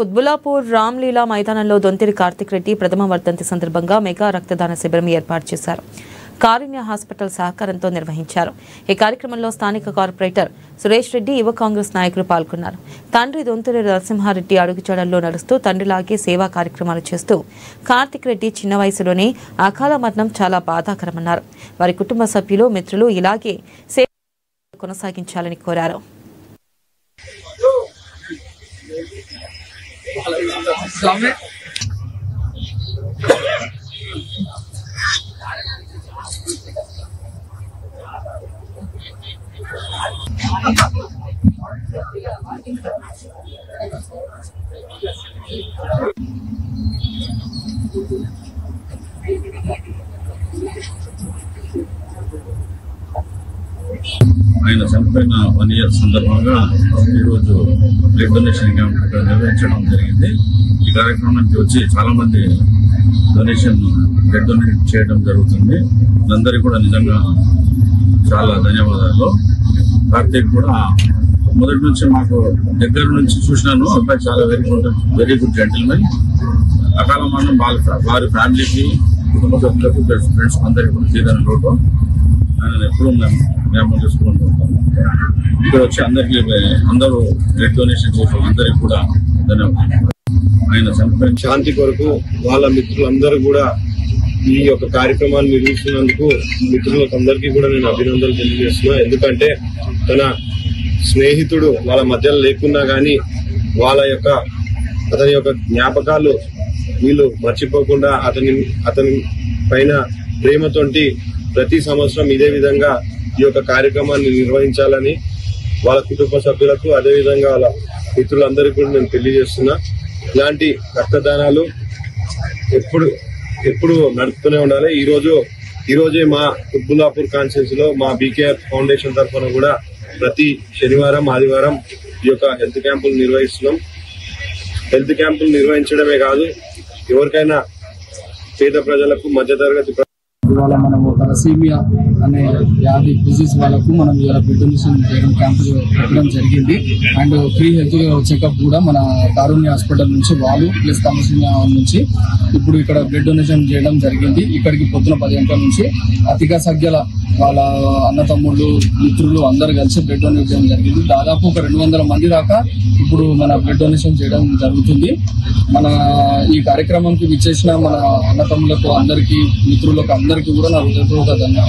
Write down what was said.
కుత్బుల్లాపూర్ రామ్లీలా మైదానంలో దొంతిరి కార్తిక్ రెడ్డి ప్రథమ వర్ధంతి సందర్భంగా మెగా రక్తదాన శిబిరం ఏర్పాటు చేశారు. కారుణ్య హాస్పిటల్ సహకారంతో నిర్వహించారు. ఈ కార్యక్రమంలో స్థానిక కార్పొరేటర్ సురేష్ రెడ్డి, యువ కాంగ్రెస్ నాయకులు పాల్గొన్నారు. తండ్రి దొంతిరి నరసింహారెడ్డి అడుగుజాడల్లో నడుస్తూ తండ్రిలాగే సేవా కార్యక్రమాలు చేస్తూ కార్తిక్ రెడ్డి చిన్న వయసులోనే అకాల మరణం చాలా బాధాకరమన్నారు. వారి కుటుంబ సభ్యులు, మిత్రులు ఇలాగే సేవ కొనసాగించాలని కోరారు. ఆయన చనిపోయిన 1 year సందర్భంగా ఈరోజు బ్లడ్ డొనేషన్ క్యాంప్ నిర్వహించడం జరిగింది. ఈ కార్యక్రమానికి వచ్చి చాలా మంది బ్లడ్ డొనేట్ చేయడం జరుగుతుంది. అందరికీ కూడా నిజంగా చాలా ధన్యవాదాలు. కార్తీక్ కూడా మొదటి నుంచి మాకు దగ్గర నుంచి చూసినాను. అబ్బాయి చాలా వెరీ గుడ్ జెంటిల్మెన్. అకాల మరణం వారి ఫ్యామిలీకి, కుటుంబ సభ్యులకు, ఫ్రెండ్స్ అందరికీ కూడా తీరని లోటు. ఆయన ఎప్పుడూ మేము జ్ఞాపకం చేసుకుంటూ ఉంటాము. ఇక్కడ వచ్చి అందరూ బ్లడ్ డొనేషన్ చేసిన అందరికీ కూడా ధన్యవాదాలు. ఆయన చనిపోయిన శాంతి కొరకు వాళ్ళ మిత్రులందరూ కూడా ఈ యొక్క కార్యక్రమాన్ని నిర్వహిస్తున్నందుకు మిత్రులకు అందరికీ కూడా నేను అభినందనలు తెలియజేస్తున్నా. ఎందుకంటే తన స్నేహితుడు వాళ్ళ మధ్యలో లేకున్నా కానీ అతని యొక్క జ్ఞాపకాలు వీళ్ళు మర్చిపోకుండా అతని పైన ప్రేమతోటి ప్రతి సంవత్సరం ఇదే విధంగా ఈ యొక్క కార్యక్రమాన్ని నిర్వహించాలని వాళ్ళ కుటుంబ సభ్యులకు, అదేవిధంగా వాళ్ళ మిత్రులందరికీ కూడా నేను తెలియజేస్తున్నా. ఇలాంటి రక్తదానాలు ఎప్పుడు నడుపుతూనే ఉండాలి. ఈరోజే మా కుత్బుల్లాపూర్ కాన్స్టిట్యూన్సీ లో మా బీకేఆర్ ఫౌండేషన్ తరఫున కూడా ప్రతి శనివారం, ఆదివారం ఈ యొక్క హెల్త్ క్యాంపులు నిర్వహిస్తున్నాం. హెల్త్ క్యాంపులు నిర్వహించడమే కాదు, ఎవరికైనా పేద ప్రజలకు, మధ్యతరగతి ఇవాళ మనము తలసీమియా అనే వ్యాధి డిజీజ్ వాళ్ళకు మనం ఇవాళ బ్లడ్ డొనేషన్ చేయడం క్యాంపులు పెట్టడం జరిగింది. అండ్ ఫ్రీ హెల్త్ చెకప్ కూడా మన కారుణ్య హాస్పిటల్ నుంచి వాళ్ళు ప్లస్ తలసీమియా నుంచి ఇప్పుడు ఇక్కడ బ్లడ్ డొనేషన్ చేయడం జరిగింది. ఇక్కడికి పొద్దున 10 గంటల నుంచి అతిగా సంఖ్యల వాళ్ళ అన్నతమ్ముళ్ళు, మిత్రులు అందరు కలిసి బ్లడ్ డొనేట్ చేయడం జరిగింది. దాదాపు ఒక 200 మంది దాకా ఇప్పుడు మన బ్లడ్ డొనేషన్ చేయడం జరుగుతుంది. మన ఈ కార్యక్రమంకి విచ్చేసిన మన అన్నతమ్ములకు అందరికీ, మిత్రులకు అందరికీ కూడా నా హృదయపూర్వక ధన్యవాదాలు.